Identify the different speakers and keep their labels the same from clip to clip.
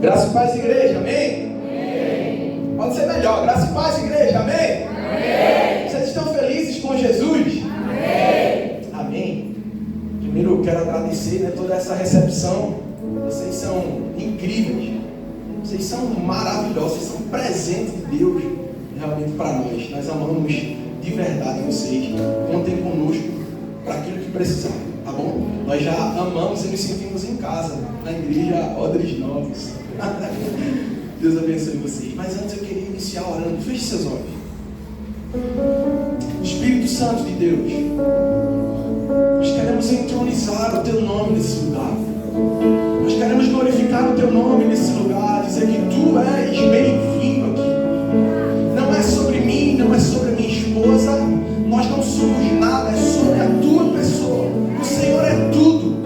Speaker 1: Graça e paz, igreja, amém? Amém. Pode ser melhor, graça e paz, igreja, amém? Amém. Vocês estão felizes com Jesus? Amém. Amém. Primeiro eu quero agradecer, toda essa recepção. Vocês são incríveis, vocês são maravilhosos, vocês são presente de Deus realmente para nós. Nós amamos de verdade vocês. Contem conosco para aquilo que precisar, tá bom? Nós já amamos e nos sentimos em casa na igreja Odres Novos. Deus abençoe vocês. Mas antes eu queria iniciar orando. Feche seus olhos. Espírito Santo de Deus, nós queremos entronizar o Teu nome nesse lugar. Nós queremos glorificar o Teu nome nesse lugar, dizer que Tu és bem-vindo aqui. Não é sobre mim, não é sobre minha esposa. Nós não somos nada, é sobre a Tua pessoa. O Senhor é tudo.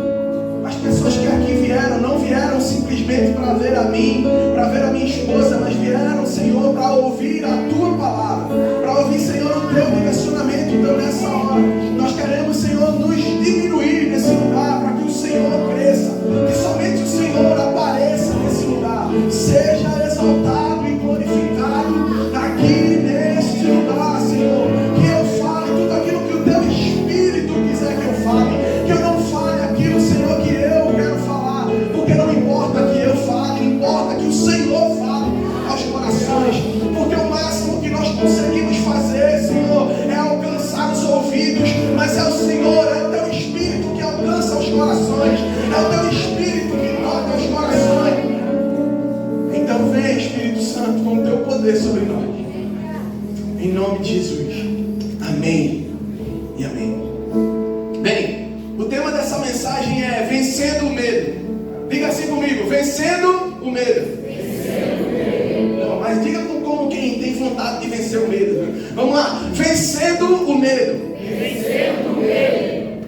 Speaker 1: As pessoas que aqui vieram, não vieram simplesmente para ver a mim, para ver a minha esposa, mas vieram, Senhor, para ouvir a Tua palavra, para ouvir, Senhor, o Teu direcionamento. Então, nessa hora, nós queremos, Senhor, nos diminuir nesse lugar, para que o Senhor cresça, que somente o Senhor apareça nesse lugar, seja exaltado e glorificado aqui neste lugar, Senhor. Que eu fale tudo aquilo que o Teu Espírito quiser que eu fale, que eu não fale aquilo, Senhor, que eu quero falar, porque não importa que eu fale, importa que o Senhor fale aos corações, porque o máximo que nós conseguimos fazer, Senhor, é alcançar os ouvidos, mas é o Senhor, é o Teu Espírito que alcança os corações, é o Teu Espírito que toca os corações. Então vem, Espírito Santo, com o Teu poder sobre nós, em nome de Jesus, amém e amém. Bem, o tema dessa mensagem é vencendo o medo. Diga assim comigo, vencendo o medo. Vencendo o medo. Não, mas diga como quem tem vontade de vencer o medo. Vamos lá, vencendo o medo. Vencendo o medo.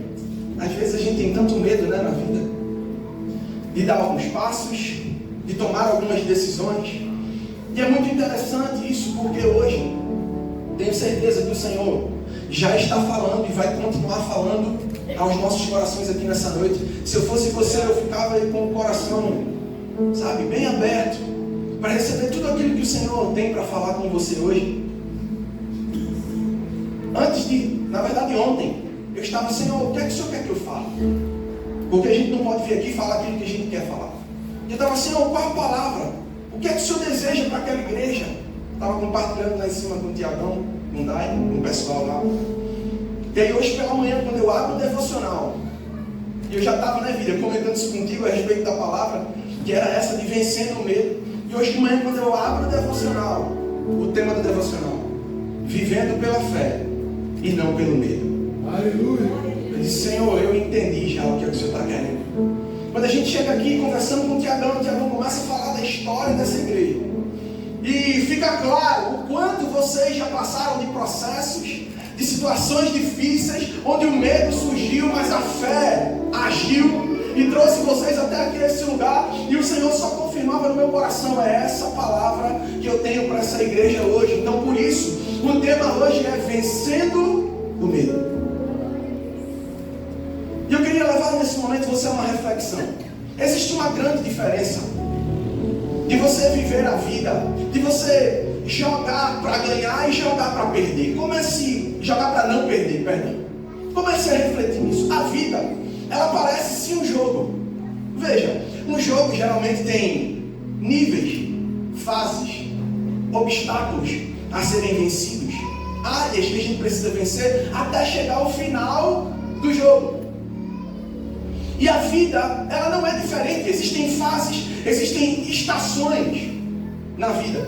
Speaker 1: Às vezes a gente tem tanto medo, na vida, de dar alguns passos, de tomar algumas decisões. E é muito interessante isso, porque hoje tenho certeza que o Senhor já está falando e vai continuar falando aos nossos corações aqui nessa noite. Se eu fosse você, eu ficava aí com o coração, sabe, bem aberto, para receber tudo aquilo que o Senhor tem para falar com você hoje. Na verdade ontem, eu estava, Senhor, o que é que o Senhor quer que eu fale? Porque a gente não pode vir aqui e falar aquilo que a gente quer falar. Eu estava, Senhor, qual a palavra? O que é que o Senhor deseja para aquela igreja? Estava compartilhando lá em cima com o Tiagão, com o Dai, com o pessoal lá. E aí hoje pela manhã, quando eu abro o devocional, e eu já estava, vida, comentando isso contigo a respeito da palavra, que era essa de vencendo o medo. E hoje de manhã, quando eu abro o devocional, o tema do devocional, vivendo pela fé e não pelo medo. Aleluia. Eu disse, Senhor, eu entendi já o que o Senhor está querendo. Quando a gente chega aqui conversando com o Tiagão começa a falar da história dessa igreja. E fica claro o quanto vocês já passaram de processos, de situações difíceis, onde o medo surgiu, mas a fé agiu e trouxe vocês até aqui nesse lugar. E o Senhor só confirmava no meu coração, é essa palavra que eu tenho para essa igreja hoje. Então por isso, o tema hoje é vencendo o medo. E eu queria levar nesse momento você a uma reflexão. Existe uma grande diferença de você viver a vida, de você jogar para ganhar e jogar para perder. Comece a jogar para não perder, perdão. Comece a refletir nisso. A vida, ela parece sim um jogo. Veja, um jogo geralmente tem níveis, fases, obstáculos a serem vencidos, áreas que a gente precisa vencer até chegar ao final do jogo. E a vida, ela não é diferente. Existem fases, existem estações na vida.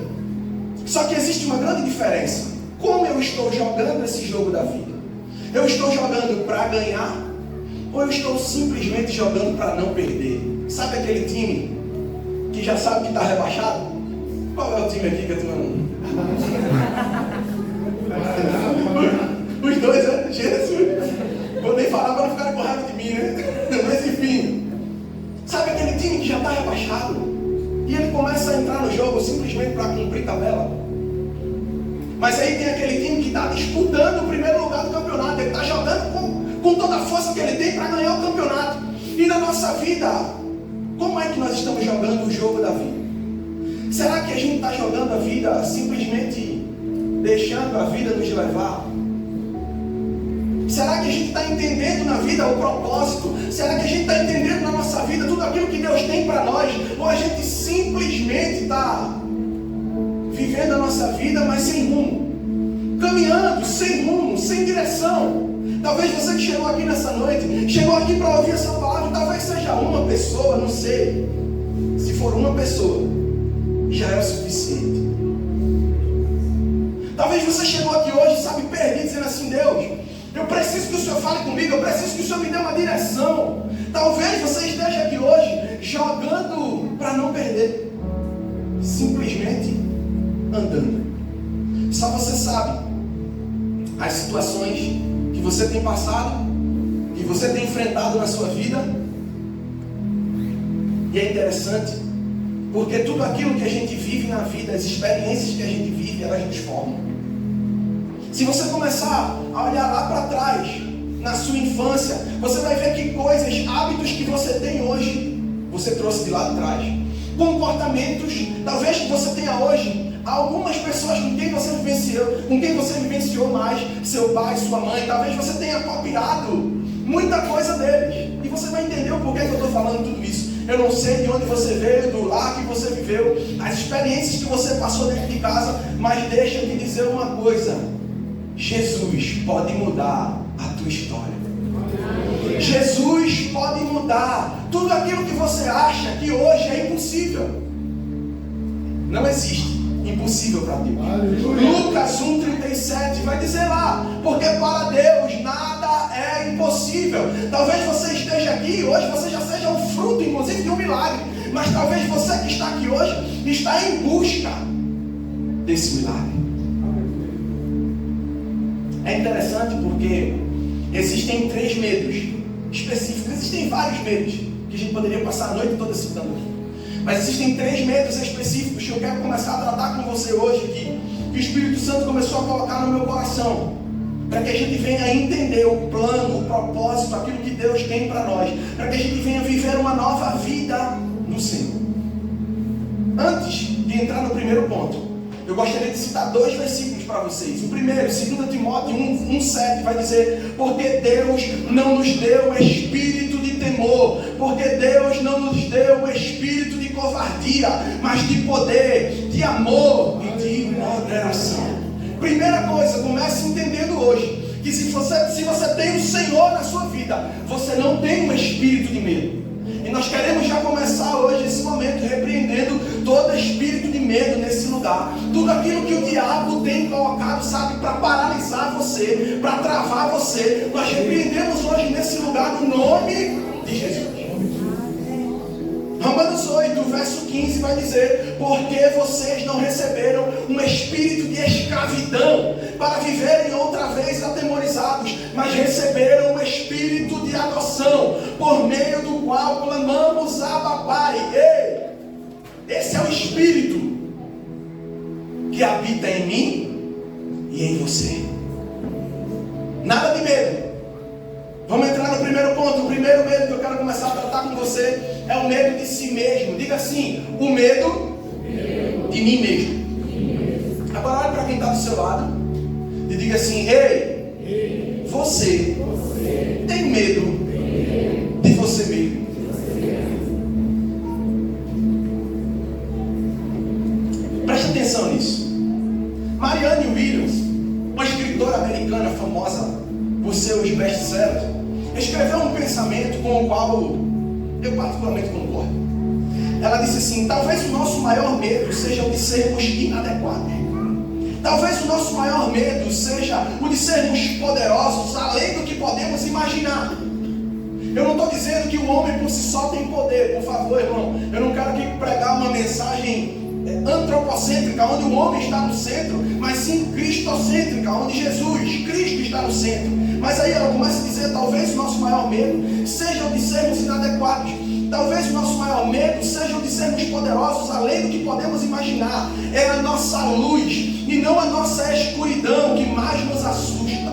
Speaker 1: Só que existe uma grande diferença. Como eu estou jogando esse jogo da vida? Eu estou jogando para ganhar? Ou eu estou simplesmente jogando para não perder? Sabe aquele time que já sabe que está rebaixado? Qual é o time aqui que tu não... Os dois, né? Jesus. Vou nem falar para não ficar com raiva de mim, né? Mas enfim. Sabe aquele time que já está rebaixado? E ele começa a entrar no jogo simplesmente para cumprir tabela. Mas aí tem aquele time que está disputando o primeiro lugar do campeonato. Ele está jogando com toda a força que ele tem para ganhar o campeonato. E na nossa vida, Como é que nós estamos jogando o jogo da vida? Será que a gente está jogando a vida simplesmente deixando a vida nos levar? Será que a gente está entendendo na vida o propósito? Será que a gente está entendendo na nossa vida tudo aquilo que Deus tem para nós? Ou a gente simplesmente está vivendo a nossa vida, mas sem rumo? Caminhando, sem rumo, sem direção. Talvez você que chegou aqui nessa noite, chegou aqui para ouvir essa palavra, talvez seja uma pessoa, não sei. Se for uma pessoa, já é o suficiente. Talvez você chegou aqui hoje, sabe, perdido, dizendo assim: Deus, eu preciso que o Senhor fale comigo, eu preciso que o Senhor me dê uma direção. Talvez você esteja aqui hoje jogando para não perder, simplesmente andando. Só você sabe as situações que você tem passado, que você tem enfrentado na sua vida. E é interessante, porque tudo aquilo que a gente vive na vida, as experiências que a gente vive, elas nos formam. Se você começar a olhar lá para trás, na sua infância, você vai ver que coisas, hábitos que você tem hoje, você trouxe de lá de trás. Comportamentos, talvez que você tenha hoje, algumas pessoas com quem você vivenciou mais, seu pai, sua mãe, talvez você tenha copiado muita coisa deles. E você vai entender o porquê que eu estou falando tudo isso. Eu não sei de onde você veio, do lar que você viveu, as experiências que você passou dentro de casa, mas deixa eu te dizer uma coisa: Jesus pode mudar a tua história. Jesus pode mudar tudo aquilo que você acha que hoje é impossível. Não existe impossível para Deus. Lucas 1,37 vai dizer lá: porque para Deus nada é impossível. Talvez você esteja aqui hoje, você já seja um fruto, inclusive, de um milagre. Mas talvez você que está aqui hoje está em busca desse milagre. É interessante porque existem 3 medos específicos. Existem vários medos que a gente poderia passar a noite toda citando aqui. Mas existem 3 medos específicos que eu quero começar a tratar com você hoje, que o Espírito Santo começou a colocar no meu coração, para que a gente venha entender o plano, o propósito, aquilo que Deus tem para nós, para que a gente venha viver uma nova vida no Senhor. Antes de entrar no primeiro ponto, eu gostaria de citar 2 versículos para vocês. O primeiro, 2 Timóteo 1,7, vai dizer: porque Deus não nos deu espírito de temor, porque Deus não nos deu espírito de covardia, mas de poder, de amor e de moderação. Primeira coisa, comece entendendo hoje que se você tem o Senhor na sua vida, você não tem um espírito de medo. E nós queremos já começar hoje esse momento repreendendo todo espírito de medo nesse lugar. Tudo aquilo que o diabo tem colocado, sabe, para paralisar você, para travar você, nós repreendemos hoje nesse lugar no nome de Jesus. Romanos 8, verso 15 vai dizer: porque vocês não receberam um espírito de escravidão para viverem outra vez atemorizados, mas receberam um espírito de adoção, por meio do qual clamamos Abba Pai. Ei, esse é o espírito que habita em mim e em você. Nada de medo. Vamos entrar no primeiro ponto. O primeiro medo que eu quero começar a tratar com você é o medo de si mesmo. Diga assim: o medo de mim mesmo. Agora olhe para quem está do seu lado e diga assim: ei, você tem medo de você mesmo? Preste atenção nisso. Marianne Williams, uma escritora americana famosa por seus best-sellers, escreveu um pensamento com o qual eu particularmente concordo. Ela disse assim: talvez o nosso maior medo seja o de sermos inadequados. Talvez o nosso maior medo seja o de sermos poderosos além do que podemos imaginar. Eu não estou dizendo que o homem por si só tem poder, por favor, irmão. Eu não quero aqui pregar uma mensagem antropocêntrica, onde o homem está no centro, mas sim cristocêntrica, onde Jesus, Cristo, está no centro. Mas aí ela começa a dizer: talvez o nosso maior medo seja o de sermos inadequados. Talvez o nosso maior medo seja o de sermos poderosos além do que podemos imaginar. É a nossa luz e não a nossa escuridão que mais nos assusta.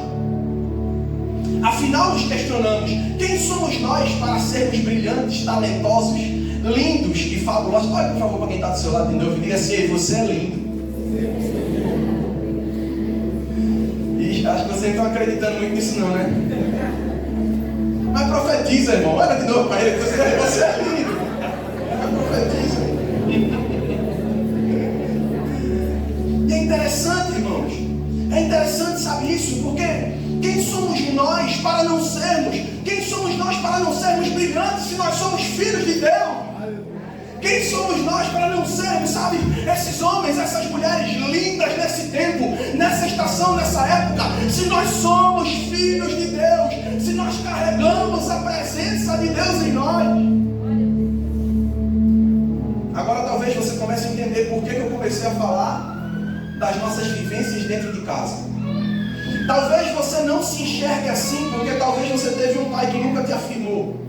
Speaker 1: Afinal, nos questionamos: quem somos nós para sermos brilhantes, talentosos, lindos e fabulosos. Olha, por favor, para quem está do seu lado de novo, diga assim: você é lindo. E acho que vocês não estão acreditando muito nisso, não, né? Mas profetiza, irmão. Olha de novo para ele: você é lindo. Mas profetiza. E é interessante, irmãos. É interessante, sabe isso? Porque quem somos nós para não sermos? Quem somos nós para não sermos brilhantes se nós somos filhos de Deus? Quem somos nós para não sermos, sabe, esses homens, essas mulheres lindas nesse tempo, nessa estação, nessa época? Se nós somos filhos de Deus, se nós carregamos a presença de Deus em nós. Agora talvez você comece a entender por que eu comecei a falar das nossas vivências dentro de casa. Talvez você não se enxergue assim, porque talvez você teve um pai que nunca te afirmou.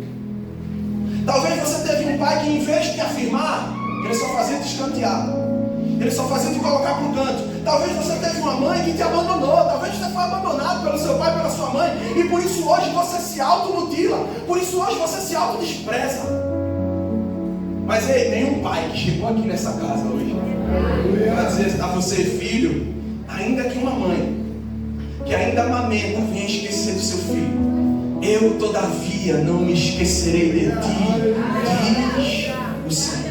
Speaker 1: Talvez você teve um pai que, em vez de te afirmar, ele só fazia te escantear, ele só fazia te colocar para o canto. Talvez você teve uma mãe que te abandonou. Talvez você foi abandonado pelo seu pai, pela sua mãe, e por isso hoje você se automutila, por isso hoje você se autodespreza. Mas ei, tem um pai que chegou aqui nessa casa hoje para dizer a você: filho, ainda que uma mãe que ainda amamenta venha esquecer do seu filho, eu todavia não me esquecerei de ti, diz o Senhor.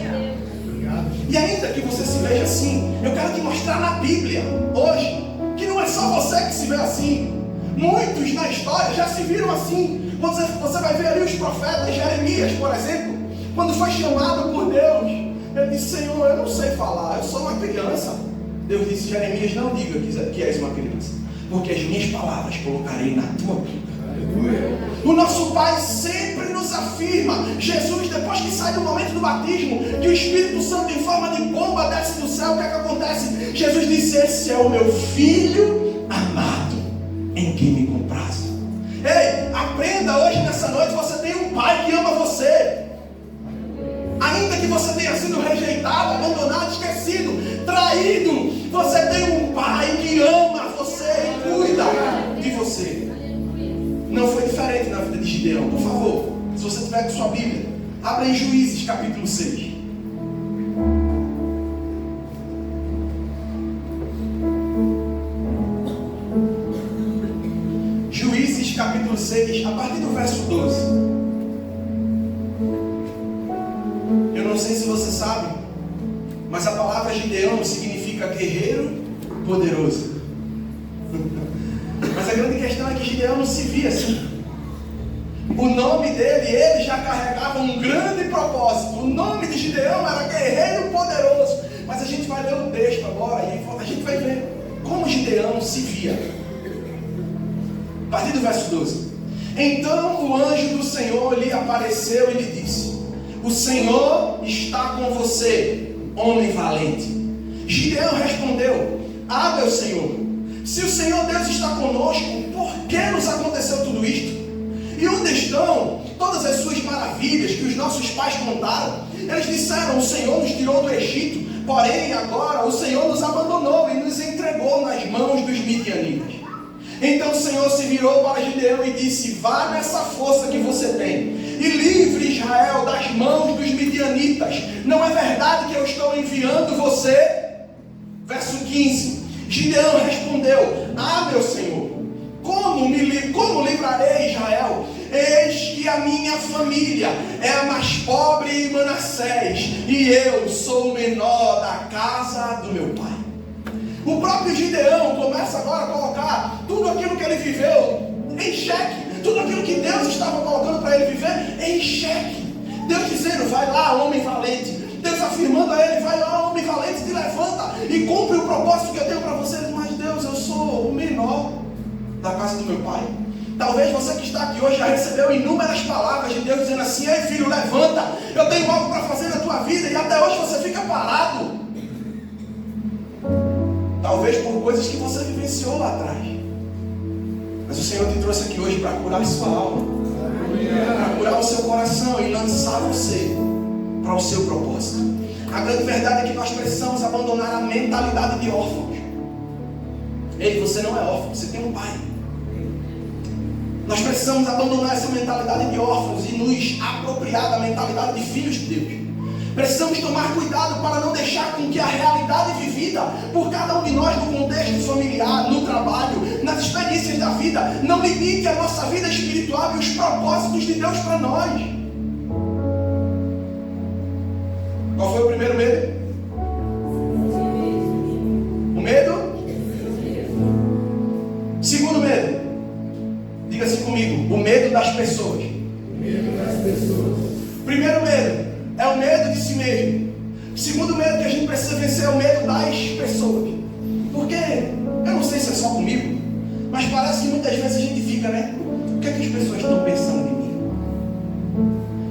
Speaker 1: E ainda que você se veja assim, eu quero te mostrar na Bíblia hoje que não é só você que se vê assim. Muitos na história já se viram assim. Você vai ver ali os profetas. Jeremias, por exemplo, quando foi chamado por Deus, ele disse: Senhor, eu não sei falar, eu sou uma criança. Deus disse: Jeremias, não diga que és uma criança, porque as minhas palavras colocarei na tua boca. O nosso Pai sempre nos afirma. Jesus, depois que sai do momento do batismo, que o Espírito Santo em forma de pomba desce do céu, o que é que acontece? Jesus disse: esse é o meu Filho amado, em quem me comprazo. Ei, aprenda hoje, nessa noite, você tem um Pai que ama você. Ainda que você tenha sido rejeitado, abandonado, esquecido, traído, você tem um Pai que ama você e cuida de você. Não foi diferente na vida de Gideão. Por favor, se você tiver com sua Bíblia, abra em Juízes capítulo 6. Juízes capítulo 6, a partir do verso 12. Eu não sei se você sabe, mas a palavra Gideão significa guerreiro poderoso. Mas a grande questão é que Gideão não se via assim. O nome dele, ele já carregava um grande propósito. O nome de Gideão era guerreiro poderoso. Mas a gente vai ler o texto agora e a gente vai ver como Gideão se via. A partir do verso 12. Então o anjo do Senhor lhe apareceu e lhe disse: o Senhor está com você, homem valente. Gideão respondeu: ah, meu Senhor, se o Senhor Deus está conosco, por que nos aconteceu tudo isto? E onde estão todas as suas maravilhas que os nossos pais contaram? Eles disseram: o Senhor nos tirou do Egito, porém agora o Senhor nos abandonou e nos entregou nas mãos dos midianitas. Então o Senhor se virou para Gideão e disse: vá nessa força que você tem e livre Israel das mãos dos midianitas. Não é verdade que eu estou enviando você? Verso 15. Gideão respondeu: ah, meu Senhor, como livrarei Israel? Eis que a minha família é a mais pobre em Manassés, e eu sou o menor da casa do meu pai. O próprio Gideão começa agora a colocar tudo aquilo que ele viveu em xeque, tudo aquilo que Deus estava colocando para ele viver em xeque. Deus dizendo: vai lá, homem valente. Deus afirmando a ele: vai lá, homem valente, te levanta e cumpre o propósito que eu tenho para você. Mas Deus, eu sou o menor da casa do meu pai. Talvez você que está aqui hoje já recebeu inúmeras palavras de Deus dizendo assim: ei filho, levanta, eu tenho algo para fazer na tua vida, e até hoje você fica parado. Talvez por coisas que você vivenciou lá atrás. Mas o Senhor te trouxe aqui hoje para curar a sua alma, para curar o seu coração e lançar você para o seu propósito. A grande verdade é que nós precisamos abandonar a mentalidade de órfãos. Ei, você não é órfão, você tem um pai. Nós precisamos abandonar essa mentalidade de órfãos e nos apropriar da mentalidade de filhos de Deus. Precisamos tomar cuidado para não deixar com que a realidade vivida por cada um de nós no contexto familiar, no trabalho, nas experiências da vida, não limite a nossa vida espiritual e os propósitos de Deus para nós. Qual foi o primeiro medo? O medo? Segundo medo. Diga assim comigo: o medo das pessoas. Primeiro medo é o medo de si mesmo. O segundo medo que a gente precisa vencer é o medo das pessoas. Porque, eu não sei se é só comigo, mas parece que muitas vezes a gente fica, né? O que é que as pessoas estão pensando de mim?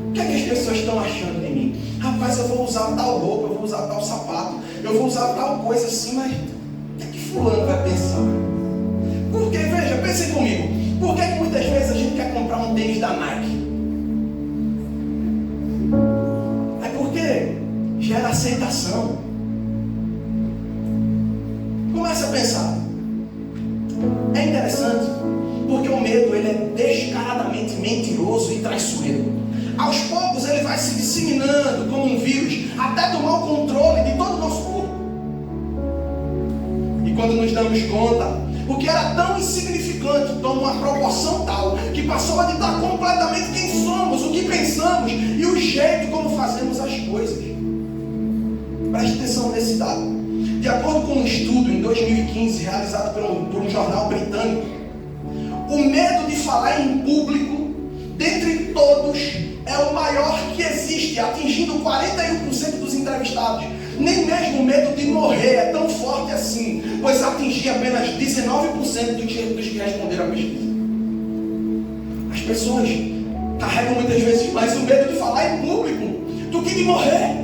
Speaker 1: O que é que as pessoas estão achando de mim? Rapaz, eu vou usar tal roupa, eu vou usar tal sapato, eu vou usar tal coisa assim, mas o que é que fulano vai pensar? Porque, veja, pensem comigo, por que muitas vezes a gente quer comprar um tênis da Nike? É porque gera aceitação. Comece a pensar. É interessante, porque o medo ele é descaradamente mentiroso e traiçoeiro. Aos poucos ele vai se disseminando como um vírus, até tomar o controle de todo o nosso corpo. E quando nos damos conta, o que era tão insignificante toma uma proporção tal que passou a ditar completamente quem somos, o que pensamos e o jeito como fazemos as coisas. Preste atenção nesse dado. De acordo com um estudo em 2015 realizado por um jornal britânico, o medo de falar em público, dentre todos, é o maior que existe, atingindo 41% dos entrevistados. Nem mesmo o medo de morrer é tão forte assim, pois atingia apenas 19% dos que responderam à pesquisa. As pessoas carregam muitas vezes mais o medo de falar em público do que de morrer.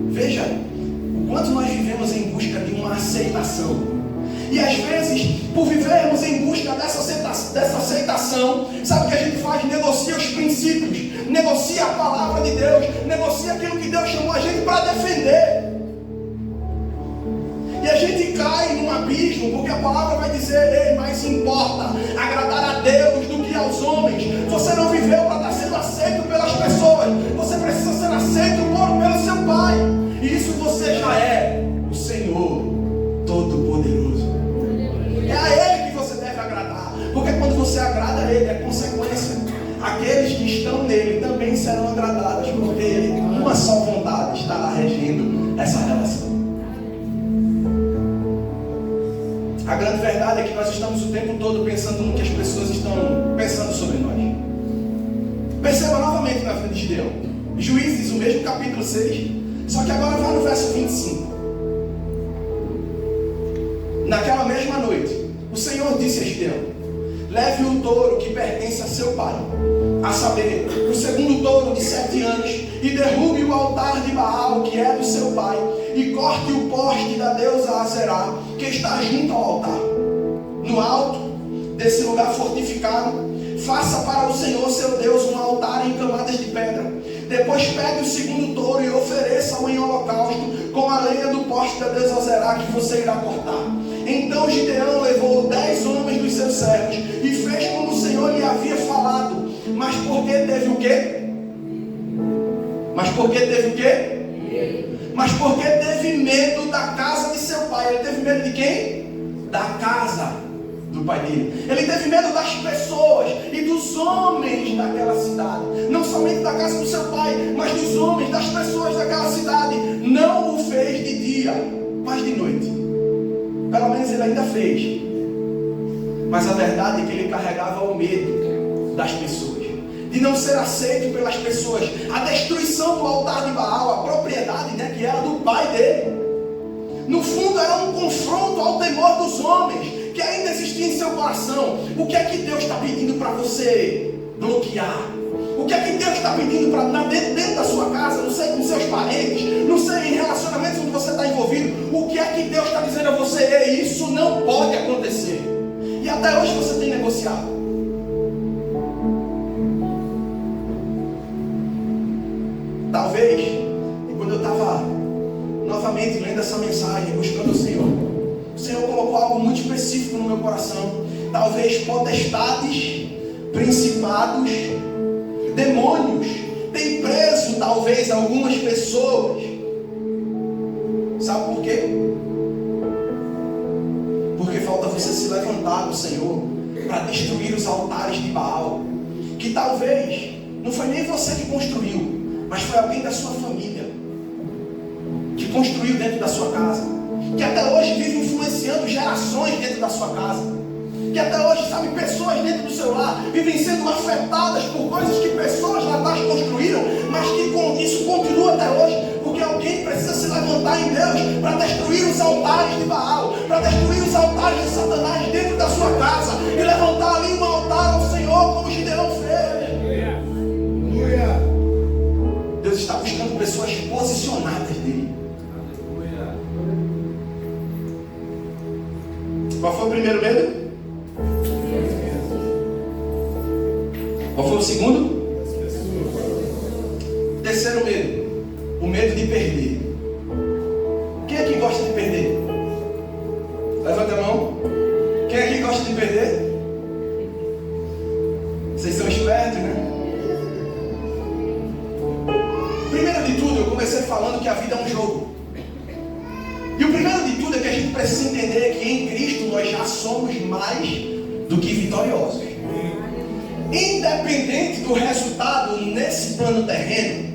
Speaker 1: Veja o quanto nós vivemos em busca de uma aceitação. E às vezes, por vivermos em busca dessa aceitação, sabe o que a gente faz? Negocia os princípios, negocia a palavra de Deus, negocia aquilo que Deus chamou a gente para defender. E a gente cai num abismo, porque a palavra vai dizer: ei, mais importa agradar a Deus do que aos homens. Você não viveu para estar sendo aceito pelas pessoas, você precisa ser aceito pelo seu Pai. E isso você já é o Senhor Todo-Poderoso. É a Ele que você deve agradar, porque quando você agrada a Ele, é consequência. Aqueles que estão nele também serão agradados, porque uma só vontade estará regendo essa relação. A grande verdade é que nós estamos o tempo todo pensando no que as pessoas estão pensando sobre nós. Perceba novamente na vida de Gideão. Juízes, o mesmo capítulo 6, só que agora vai no verso 25. Naquela mesma noite, o Senhor disse a Gideão: leve o touro que pertence a seu pai, a saber, o segundo touro de 7 anos, e derrube o altar de Baal, que é do seu pai, e corte o poste da deusa Azerá, que está junto ao altar. No alto desse lugar fortificado, faça para o Senhor seu Deus um altar em camadas de pedra. Depois pegue o segundo touro e ofereça-o em holocausto com a lenha do poste da deusa Azerá que você irá cortar. Então Gideão levou 10 homens dos seus servos e fez como o Senhor lhe havia falado. Mas porque teve o quê? Mas porque teve o quê? Mas porque teve medo da casa de seu pai. Ele teve medo de quem? Da casa do pai dele. Ele teve medo das pessoas e dos homens daquela cidade. Não somente da casa do seu pai, mas dos homens, das pessoas daquela cidade. Não o fez de dia, mas de noite. Pelo menos ele ainda fez. Mas a verdade é que ele carregava o medo das pessoas, de não ser aceito pelas pessoas. A destruição do altar de Baal, a propriedade, né, que era do pai dele, no fundo era um confronto ao temor dos homens que ainda existia em seu coração. O que é que Deus está pedindo para você bloquear? O que é que Deus está pedindo para dentro da sua casa, não sei, com seus parentes, não sei, em relacionamentos onde você está envolvido? O que é que Deus está dizendo a você? Ei, isso não pode acontecer. E até hoje você tem negociado. Talvez, e quando eu estava novamente lendo essa mensagem, buscando o Senhor colocou algo muito específico no meu coração. Talvez potestades, principados, demônios tem preso talvez algumas pessoas. Sabe por quê? Porque falta você se levantar do Senhor para destruir os altares de Baal, que talvez não foi nem você que construiu, mas foi alguém da sua família que construiu dentro da sua casa, que até hoje vive influenciando gerações dentro da sua casa, que até hoje, sabe, pessoas dentro do seu lar vivem sendo afetadas por coisas que pessoas lá atrás construíram, mas que com isso continua até hoje, porque alguém precisa se levantar em Deus para destruir os altares de Baal, para destruir os altares de Satanás dentro da sua casa e levantar ali um altar ao Senhor, como Gideão fez. Deus está buscando pessoas posicionadas nele. Qual foi o primeiro medo? Qual foi o segundo? Terceiro medo, o medo de perder. Quem aqui gosta de perder? Levanta a mão. Quem aqui gosta de perder? Vocês são espertos, né? Primeiro de tudo, eu comecei falando que a vida é um jogo. E o primeiro de tudo é que a gente precisa entender que em Cristo nós já somos mais do que vitoriosos. Independente do resultado nesse plano terreno,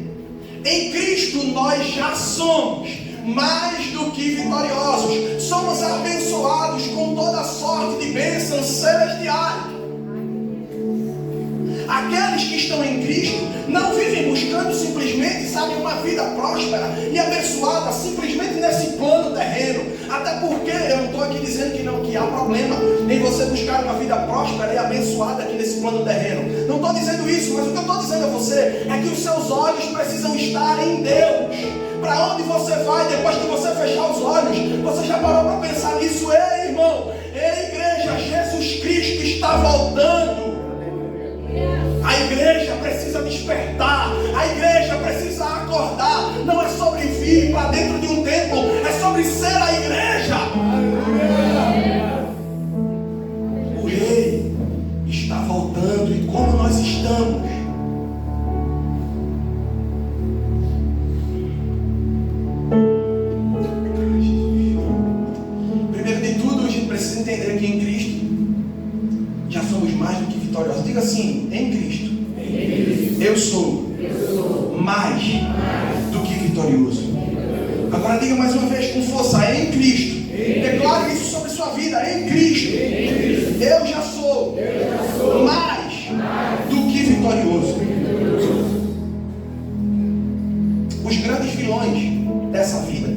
Speaker 1: em Cristo nós já somos mais do que vitoriosos. Somos abençoados com toda sorte de bênçãos celestiais. Aqueles que estão em Cristo não vivem buscando simplesmente, sabe, uma vida próspera e abençoada simplesmente nesse plano terreno. Até porque eu não estou aqui dizendo que há problema em você buscar uma vida próspera e abençoada aqui nesse plano terreno. Não estou dizendo isso, mas o que eu estou dizendo a você é que os seus olhos precisam estar em Deus. Para onde você vai depois que você fechar os olhos? Você já parou para pensar nisso? Ei, irmão, ei, igreja, Jesus Cristo está voltando. A igreja precisa despertar, a igreja precisa acordar. Não é sobre vir para dentro de um templo, é sobre ser a igreja. O rei está voltando, e como nós estamos? Primeiro de tudo, a gente precisa entender que em Cristo já somos mais do que vitoriosos. Diga assim: em Cristo, eu sou mais do que vitorioso. Agora diga mais uma vez com força: em Cristo. Declare isso sobre sua vida: em Cristo, eu já sou mais do que vitorioso. Os grandes vilões dessa vida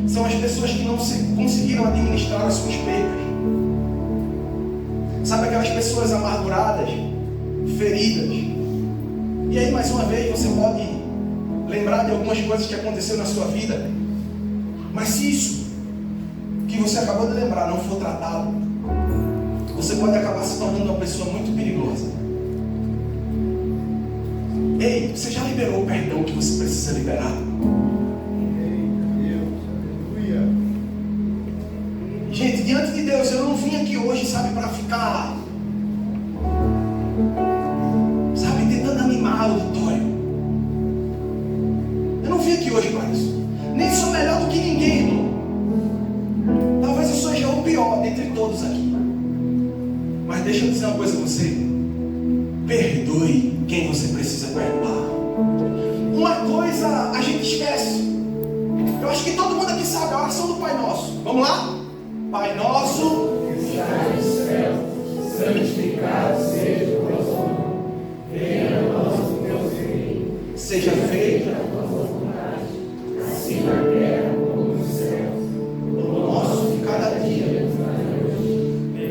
Speaker 1: são as pessoas que não conseguiram administrar as suas perdas. Sabe aquelas pessoas amarguradas, feridas? E aí, mais uma vez, você pode lembrar de algumas coisas que aconteceram na sua vida, mas se isso que você acabou de lembrar não for tratado, você pode acabar se tornando uma pessoa muito perigosa. Ei, você já liberou o perdão que você precisa liberar? Gente, diante de Deus, eu não vim aqui hoje, sabe, para ficar, sabe, tentando animar a auditório. Eu não vim aqui hoje para isso. Nem sou melhor do que ninguém, irmão. Talvez eu seja o pior dentre todos aqui. Mas deixa eu dizer uma coisa a você: perdoe quem você precisa perdoar. Uma coisa a gente esquece. Eu acho que todo mundo aqui sabe a oração do Pai Nosso. Vamos lá? Pai nosso, que estás no céu, santificado seja o teu nome. Venha a nós o teu reino. Seja feita a tua vontade, assim na terra como no céu. O nosso de cada dia.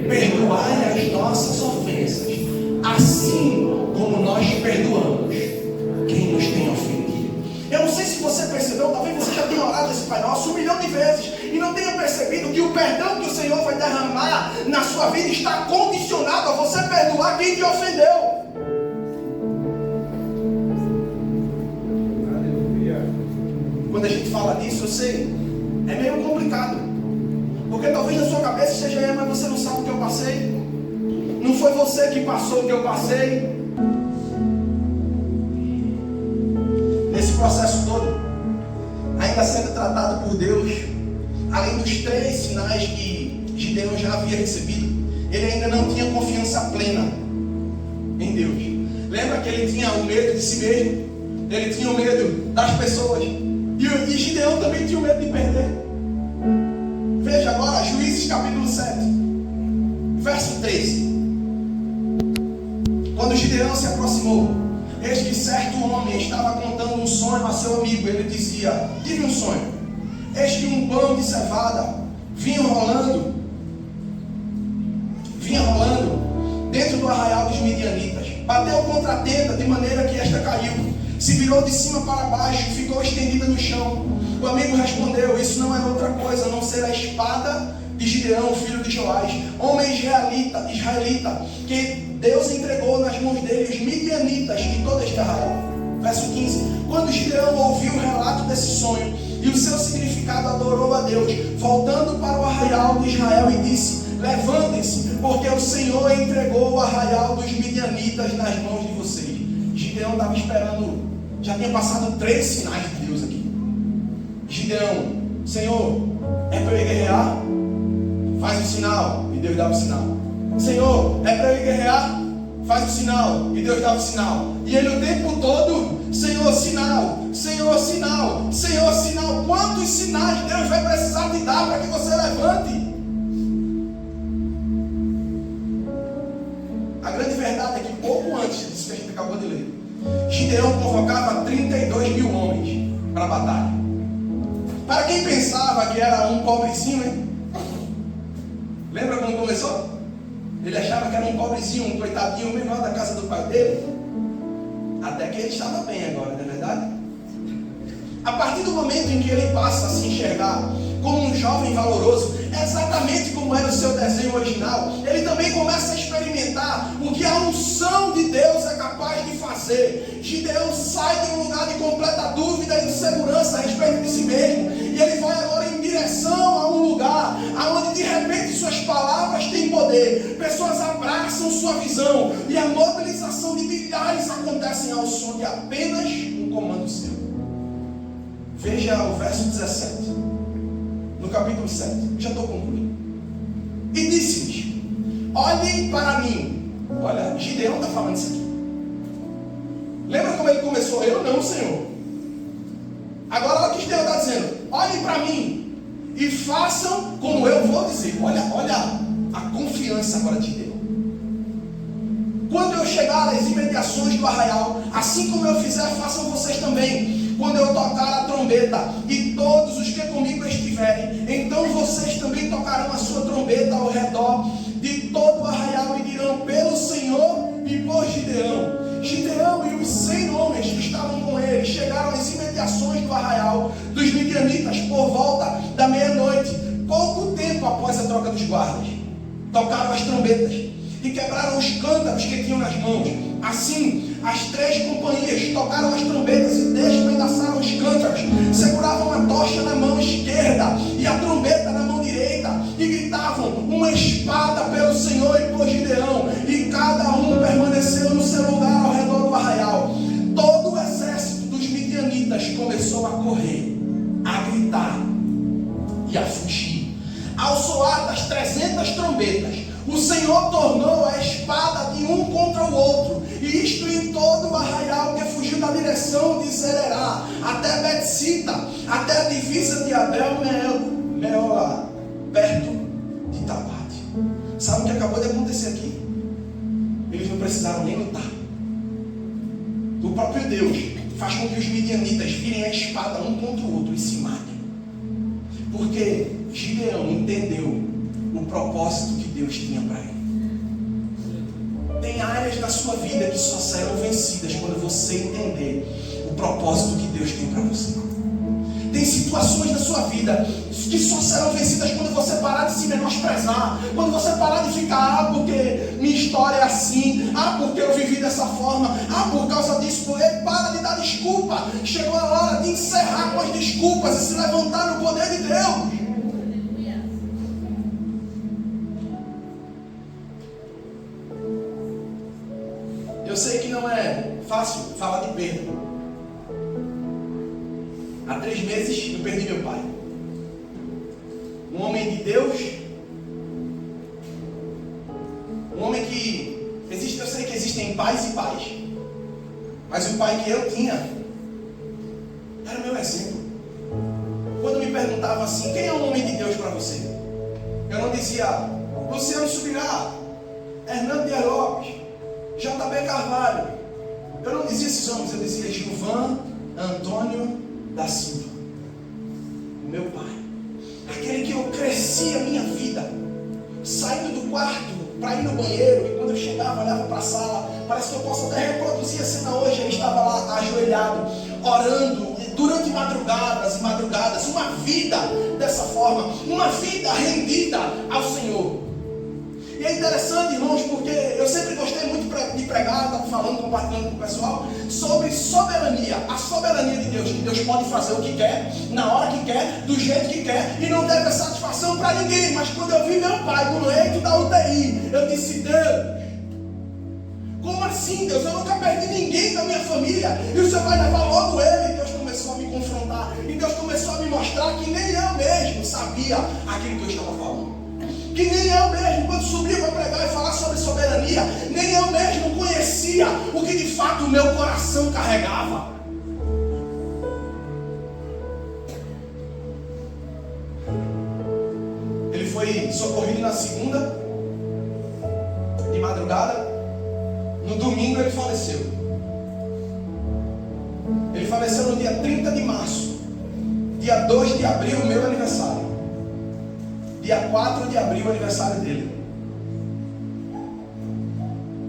Speaker 1: Perdoai as nossas ofensas, assim como nós perdoamos quem nos tem ofendido. Eu não sei se você percebeu, talvez você já tenha orado esse Pai Nosso 1 milhão de vezes e não tenha percebido que o perdão que o Senhor vai derramar na sua vida está condicionado a você perdoar quem te ofendeu. Quando a gente fala disso, eu sei, é meio complicado, porque talvez na sua cabeça seja: mas você não sabe o que eu passei, não foi você que passou o que eu passei. processo todo, ainda sendo tratado por Deus, além dos 3 sinais que Gideão já havia recebido, ele ainda não tinha confiança plena em Deus. Lembra que ele tinha o medo de si mesmo, ele tinha o medo das pessoas, e Gideão também tinha o medo de perder. Veja agora, Juízes capítulo 7, verso 13. Quando Gideão se aproximou, eis que certo homem estava contando um sonho a seu amigo. Ele dizia: tive um sonho, eis que um pão de cevada vinha rolando dentro do arraial dos midianitas. Bateu contra a tenda de maneira que esta caiu, se virou de cima para baixo e ficou estendida no chão. O amigo respondeu: isso não é outra coisa a não ser a espada de Gideão, filho de Joás, homem israelita, que Deus entregou nas mãos dele os midianitas e todo este arraial. Verso 15. Quando Gideão ouviu o relato desse sonho e o seu significado, adorou a Deus, voltando para o arraial de Israel, e disse: levantem-se, porque o Senhor entregou o arraial dos midianitas nas mãos de vocês. Gideão estava esperando, já tinha passado 3 sinais de Deus aqui. Gideão: Senhor, é para eu guerrear? Faz o sinal, e Deus dava o sinal. Senhor, é para eu guerrear? Faz o sinal, e Deus dava o sinal. E ele o tempo todo: Senhor, sinal, Senhor, sinal, Senhor, sinal. Quantos sinais Deus vai precisar te dar para que você levante? A grande verdade é que pouco antes disso que a gente acabou de ler, Gideão convocava 32 mil homens para a batalha. Para quem pensava que era um pobrezinho, hein? Lembra quando começou? Ele achava que era um pobrezinho, um coitadinho menor da casa do pai dele. Até que ele estava bem agora, não é verdade? A partir do momento em que ele passa a se enxergar como um jovem valoroso, exatamente como era o seu desenho original, ele também começa a experimentar o que a unção de Deus é capaz de fazer. Gideão sai de um lugar de completa dúvida e insegurança a respeito de si mesmo, e ele vai agora em direção a um lugar onde de repente suas palavras têm poder, pessoas abraçam sua visão, e a mobilização de milhares acontecem ao som de apenas um comando seu. Veja o verso 17, no capítulo 7, já estou concluindo. E disse-lhes: olhem para mim. Olha, Gideão está falando isso aqui. Lembra como ele começou? Eu não, Senhor. Agora olha o que Gideão está dizendo: olhem para mim e façam como eu vou dizer. Olha a confiança agora de Gideão. Quando eu chegar às imediações do arraial, assim como eu fizer, façam vocês também. Quando eu tocar a trombeta e todos os que comigo estiverem, então vocês também tocarão a sua trombeta ao redor de todo o arraial e dirão: pelo Senhor e por Gideão. Gideão e os 100 homens que estavam com ele chegaram às imediações do arraial dos midianitas por volta da meia-noite, pouco tempo após a troca dos guardas. Tocaram as trombetas e quebraram os cântaros que tinham nas mãos. Assim, as 3 companhias tocaram as trombetas e despedaçaram os cântaros, seguravam a tocha na mão esquerda e a trombeta na mão direita, e gritavam: uma espada pelo Senhor e por Gideão. E cada um permaneceu no seu lugar ao redor do arraial. Todo o exército dos midianitas começou a correr, a gritar e a fugir. Ao soar das 300 trombetas, o Senhor tornou a espada de um contra o outro, e isto em todo o arraial que fugiu da direção de Zererá até Betsita, até a divisa de Abel-Meolá, perto de Tabate. Sabe o que acabou de acontecer aqui? Eles não precisaram nem lutar. O próprio Deus faz com que os midianitas virem a espada um contra o outro e se matem. Porque Gideão entendeu o propósito que Deus tinha para ele. Tem áreas da sua vida que só serão vencidas quando você entender o propósito que Deus tem para você. Tem situações na sua vida que só serão vencidas quando você parar de se menosprezar, quando você parar de ficar: porque minha história é assim, porque eu vivi dessa forma, por causa disso. Para de dar desculpa. Chegou a hora de encerrar com as desculpas e se levantar no poder de Deus. Eu sei que não é fácil falar de perda. Há 3 meses eu perdi meu pai. Um homem de Deus. Um homem que existe, eu sei que existem pais e pais. Mas o pai que eu tinha era o meu exemplo. Quando me perguntava assim, quem é um homem de Deus para você? Eu não dizia Luciano Subirá, Hernando Dias Lopes, JB Carvalho. Eu não dizia esses homens, eu dizia Gilvan Antônio da Silva, o meu pai. Aquele que eu cresci a minha vida, saindo do quarto para ir no banheiro, e quando eu chegava, olhava para a sala, parece que eu posso até reproduzir a cena hoje. Ele estava lá ajoelhado, orando durante madrugadas e madrugadas, uma vida dessa forma, uma vida rendida ao Senhor. E é interessante, irmãos, porque eu sempre gostei muito de pregar, estava falando, compartilhando com o pessoal, sobre soberania, a soberania de Deus, que Deus pode fazer o que quer, na hora que quer, do jeito que quer, e não deve satisfação para ninguém. Mas quando eu vi meu pai no leito da UTI, eu disse, Deus, como assim, Deus? Eu nunca perdi ninguém da minha família, e o Senhor vai levar logo ele. Deus começou a me confrontar, e Deus começou a me mostrar que nem eu mesmo sabia aquilo que eu estava falando. Que nem eu mesmo, quando subia para pregar e falar sobre soberania, nem eu mesmo conhecia o que de fato o meu coração carregava. Ele foi socorrido na segunda, de madrugada. No domingo ele faleceu. Ele faleceu no dia 30 de março. Dia 2 de abril, o meu aniversário. Dia 4 de abril, o aniversário dele.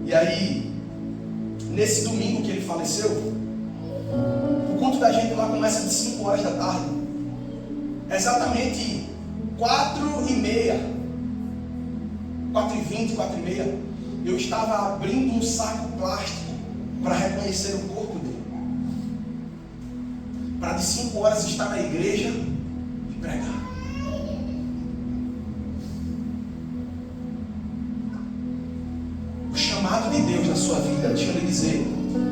Speaker 1: E aí, nesse domingo que ele faleceu, o culto da gente lá começa de 5 horas da tarde. Exatamente 4h30, 4h20, 4h30, eu estava abrindo um saco plástico para reconhecer o corpo dele. Para de 5 horas estar na igreja e pregar. O chamado de Deus na sua vida, deixa eu lhe dizer,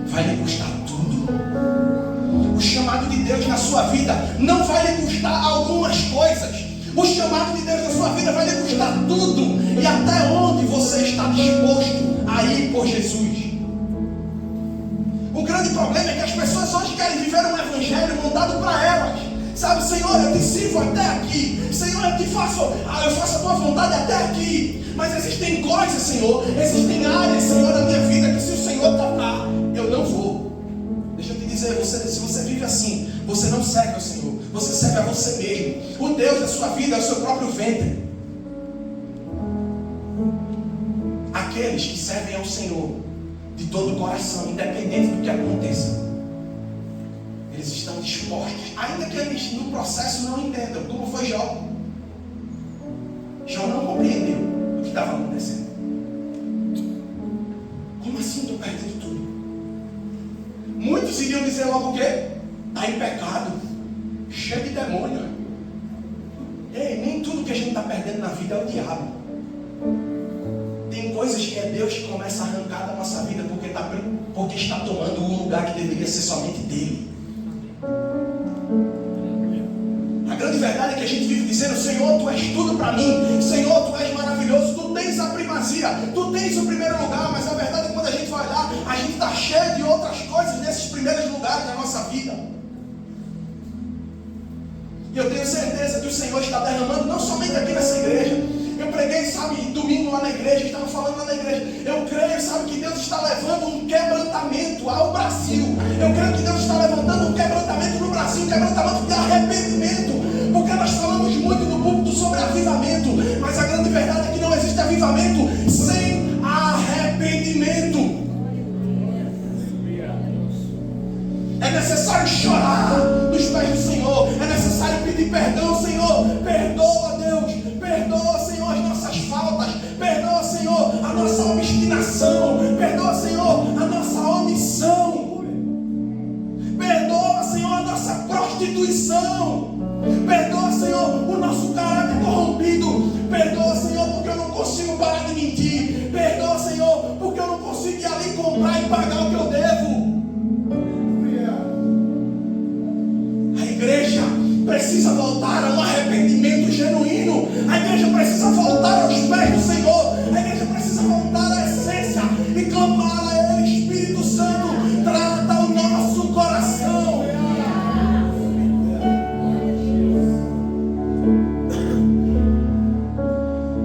Speaker 1: vai lhe custar tudo. O chamado de Deus na sua vida não vai lhe custar algumas coisas. O chamado de Deus na sua vida vai lhe custar tudo. E até onde você está disposto a ir por Jesus? O grande problema é que as pessoas hoje querem viver um evangelho montado para elas. Sabe, Senhor, eu te sirvo até aqui. Senhor, eu faço a tua vontade até aqui. Mas existem coisas, Senhor, existem áreas, Senhor, na minha vida que se o Senhor tocar, eu não vou. Deixa eu te dizer, se você vive assim, você não serve ao Senhor, você serve a você mesmo. O Deus da sua vida é o seu próprio ventre. Aqueles que servem ao Senhor de todo o coração, independente do que aconteça, eles estão dispostos, ainda que eles no processo não entendam, como foi Jó. Jó não compreendeu o que estava acontecendo. Como assim estou perdendo tudo? Muitos iriam dizer logo o quê? Está em pecado, cheio de demônio. Ei, nem tudo que a gente está perdendo na vida é o diabo. Tem coisas que é Deus que começa a arrancar da nossa vida porque está tomando um lugar que deveria ser somente dele. A grande verdade é que a gente vive dizendo: Senhor, tu és tudo para mim, Senhor, tu és maravilhoso, tu tens a primazia, tu tens o primeiro lugar. Mas a verdade é que quando a gente vai olhar, a gente está cheio de outras coisas nesses primeiros lugares da nossa vida. E eu tenho certeza que o Senhor está derramando não somente aqui nessa igreja. Eu preguei, sabe, domingo lá na igreja, estava falando lá na igreja. Eu creio, sabe, que Deus está levando um quebrantamento ao Brasil. Eu creio que Deus está levantando um quebrantamento no Brasil, um quebrantamento de arrependimento. Porque nós falamos muito no púlpito sobre avivamento, mas a grande verdade é que não existe avivamento sem arrependimento. É necessário chorar nos pés do Senhor. É necessário pedir perdão, Senhor. Perdoa, Deus. Perdoa, Senhor, as nossas faltas. Perdoa, Senhor, a nossa obstinação. Perdoa, Senhor, a nossa omissão. Perdoa, Senhor, a nossa prostituição. Perdoa, Senhor, o nosso caráter corrompido. Perdoa, Senhor, porque eu não consigo parar de mentir. Perdoa, Senhor, porque eu não consigo ir ali comprar e pagar o que eu devo. A igreja precisa voltar a um arrependimento genuíno. A igreja precisa voltar aos pés do Senhor. A igreja precisa voltar à essência e clamar a Ele. Espírito Santo, trata o nosso coração.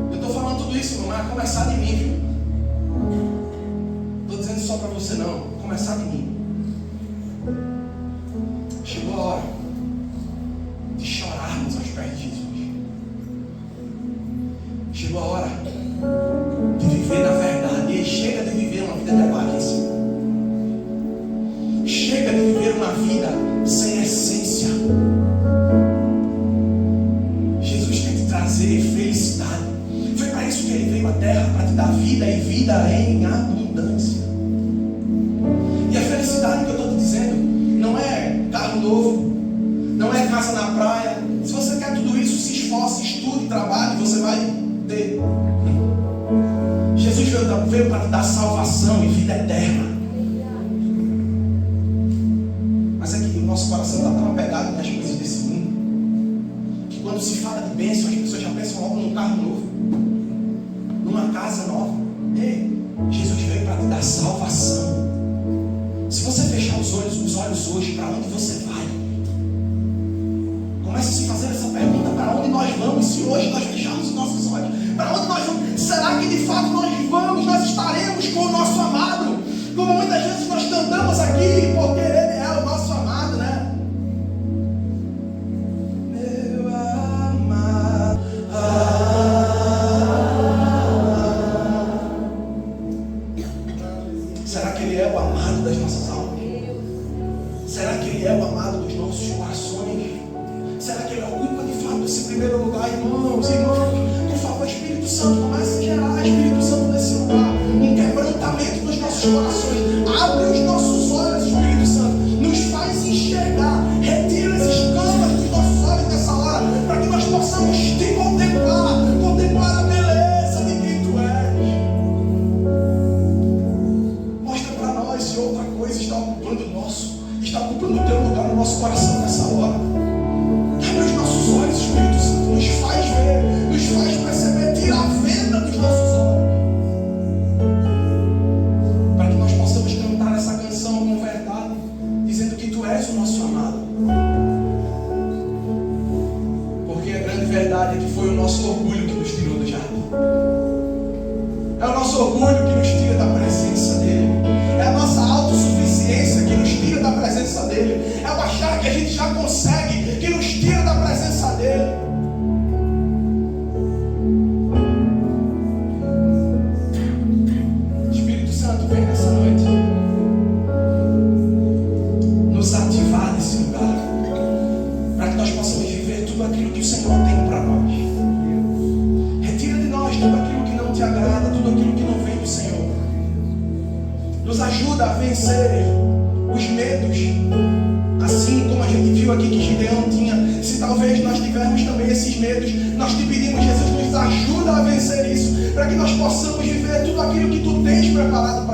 Speaker 1: Eu estou falando tudo isso, irmão, mas a começar de mim, viu? Estou dizendo só para você não, começar de mim. Chegou a hora de chorarmos aos pés de Jesus. Chegou a hora de viver na verdade. E chega de viver uma vida de aparência. Chega de viver uma vida sem essência. Jesus quer te trazer felicidade. Foi para isso que Ele veio à terra, para te dar vida e vida em abundância. E a felicidade que eu estou te dizendo não é carro novo, não é casa na praia. Se você quer tudo isso, se esforce, estude, trabalhe, você vai ter. Jesus veio para te dar salvação e vida eterna. Mas é que o nosso coração está tão apegado nas coisas desse mundo, que quando se fala de bênção, as pessoas já pensam logo num carro novo, numa casa nova. Ei, Jesus veio para te dar salvação. Se você fechar os olhos hoje, para onde você vai? Comece a se fazer essa pergunta: para onde nós vamos? Se hoje nós fecharmos os nossos olhos, para onde nós vamos? Será que de fato nós estaremos com o nosso amado? Como muitas vezes nós cantamos aqui, porque Ele é o nosso amado, né? Meu amado. Será que Ele é o amado das nossas almas? Será que Ele é o amado dos nossos corações? Será que Ele ocupa de fato esse primeiro lugar? Irmãos, por favor, Espírito Santo, comece a gerar, Espírito Santo, nesse lugar um quebrantamento dos nossos corações. Abre os nossos olhos, Espírito Santo, nos faz enxergar, retira esses câmeras dos nossos olhos nessa hora, para que nós possamos te contemplar a beleza de quem Tu és. Mostra para nós se outra coisa está ocupando o Teu lugar no nosso coração nessa hora. Abre os nossos olhos, Espírito Santo, nos faz ver, nos faz perceber, tira a venda dos nossos olhos, para que nós possamos cantar essa canção com verdade, dizendo que Tu és o nosso amado. Porque a grande verdade é que foi o nosso orgulho que nos tirou do jardim. É o nosso orgulho que nos tira da presença dEle. É a nossa autossuficiência que nos tira da presença dEle. É o achar que a gente já consegue que nos tira da presença dEle. Espírito Santo, vem nessa noite nos ativar nesse lugar, para que nós possamos viver tudo aquilo que o Senhor tem para nós. Retira de nós tudo aquilo que não Te agrada, tudo aquilo que não vem do Senhor. Nos ajuda a vencer os medos, assim como a gente viu aqui que Gideão tinha. Se talvez nós tivermos também esses medos, nós te pedimos, Jesus, nos ajuda a vencer isso, para que nós possamos viver tudo aquilo que Tu tens preparado